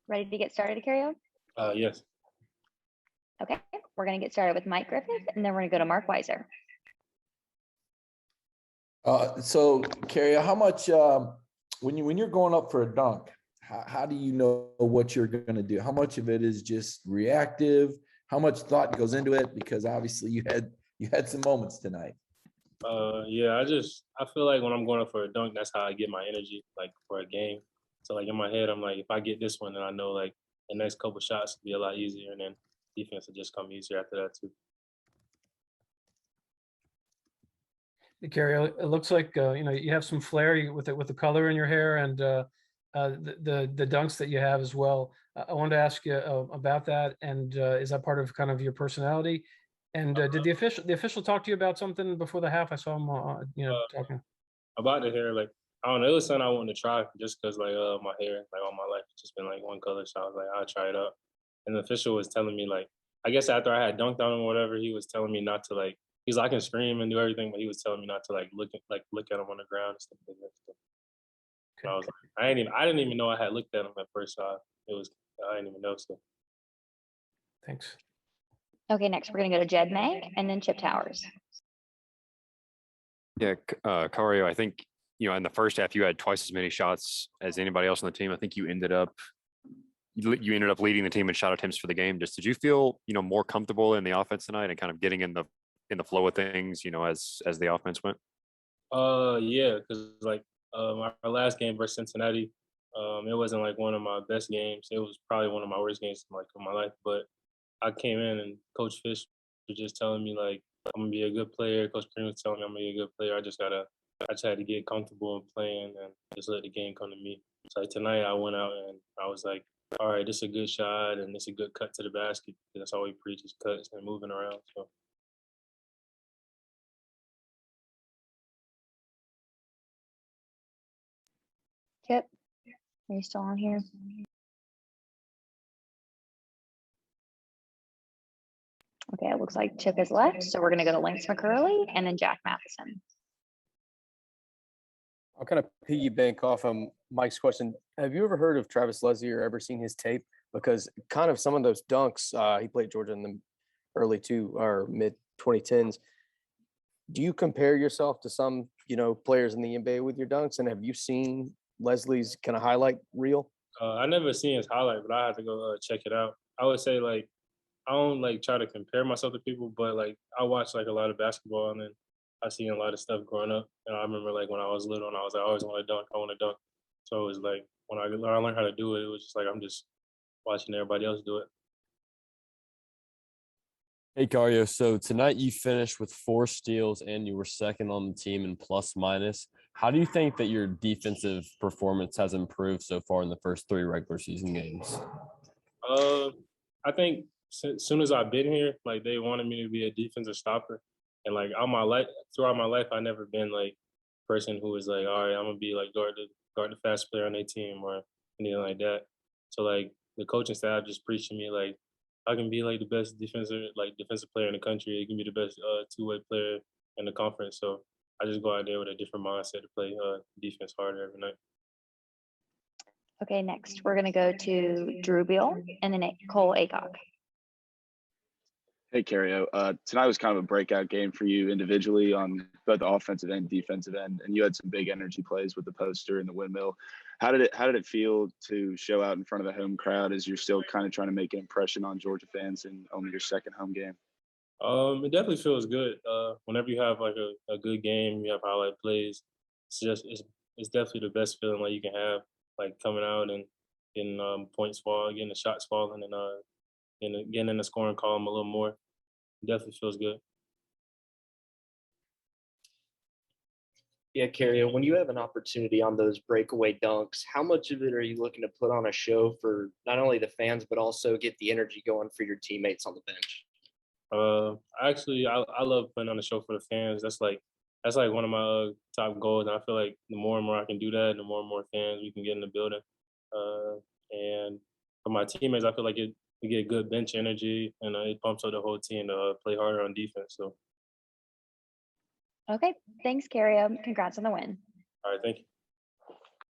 Ready to get started, Kario? Yes. Okay, we're going to get started with Mike Griffith, and then we're going to go to Mark Weiser. So, Kario, how much when you're going up for a dunk, how do you know what you're going to do? How much of it is just reactive? How much thought goes into it? Because obviously you had some moments tonight. Yeah, I feel like when I'm going up for a dunk, that's how I get my energy, like for a game. So like in my head, I'm like, if I get this one, then I know like the next couple shots will be a lot easier, and then defense will just come easier after that too. Gary, it looks like you have some flair with the color in your hair and the dunks that you have as well. I wanted to ask you about that, and is that part of kind of your personality? And did the official talk to you about something before the half? I saw him, talking about the hair. Like I don't know, it was something I wanted to try just because like my hair, like all my life, it's just been like one color. So I was like, I'll try it out. And the official was telling me like, I guess after I had dunked on him or whatever, he was telling me not to like. He's like, I can scream and do everything, but he was telling me not to like look at him on the ground and stuff like that. So okay. I was like, I didn't even know I had looked at him at first. I didn't even know. So thanks. Okay, next we're going to go to Jed May and then Chip Towers. Yeah, Kario, I think in the first half you had twice as many shots as anybody else on the team. I think you ended up leading the team in shot attempts for the game. Just did you feel more comfortable in the offense tonight and kind of getting in the flow of things, as the offense went? Yeah, because like our last game versus Cincinnati, it wasn't like one of my best games. It was probably one of my worst games of my life. But I came in and Coach Fish was just telling me like I'm gonna be a good player. Coach Green was telling me I'm gonna be a good player. I just had to get comfortable in playing and just let the game come to me. So like, tonight I went out and I was like, all right, this is a good shot and this is a good cut to the basket. That's all we preach is cuts and moving around. So. Chip, are you still on here? Okay, it looks like Chip is left, so we're going to go to Lance McCurley and then Jack Matheson. I'll kind of piggyback off Mike's question. Have you ever heard of Travis Leslie or ever seen his tape? Because kind of some of those dunks, he played Georgia in the early or mid 2010s. Do you compare yourself to some, players in the NBA with your dunks? And have you seen Leslie's kind of highlight reel? I never seen his highlight, but I had to go check it out. I would say like I don't like try to compare myself to people, but like I watch like a lot of basketball and then I seen a lot of stuff growing up. And I remember like when I was little and I was like, I always want to dunk, I want to dunk. So it was like when I learned how to do it, it was just like I'm just watching everybody else do it. Hey, Kario. So tonight you finished with 4 steals and you were second on the team in plus minus. How do you think that your defensive performance has improved so far in the first 3 regular season games? I think as soon as I've been here, like they wanted me to be a defensive stopper. And like throughout my life, I've never been like a person who was like, all right, I'm gonna be like guard the fast player on their team or anything like that. So like the coaching staff just preached to me like I can be like the best defensive player in the country. You can be the best two-way player in the conference. So I just go out there with a different mindset to play defense harder every night. Okay, next we're going to go to Drew Beal and then Cole Acock. Hey, Kario. Tonight was kind of a breakout game for you individually on both the offensive and defensive end, and you had some big energy plays with the poster and the windmill. How did it feel to show out in front of the home crowd as you're still kind of trying to make an impression on Georgia fans in only your second home game? It definitely feels good. Whenever you have like a good game, you have highlight plays. It's definitely the best feeling like you can have, like coming out and getting points fall, getting the shots falling, and getting in the scoring column a little more. It definitely feels good. Yeah, Kario, when you have an opportunity on those breakaway dunks, how much of it are you looking to put on a show for not only the fans, but also get the energy going for your teammates on the bench? I love putting on a show for the fans. That's like one of my top goals. And I feel like the more and more I can do that, the more and more fans we can get in the building. And for my teammates, I feel like we get good bench energy, and it pumps up the whole team to play harder on defense. So. Okay, thanks, Kario. Congrats on the win. All right, thank you.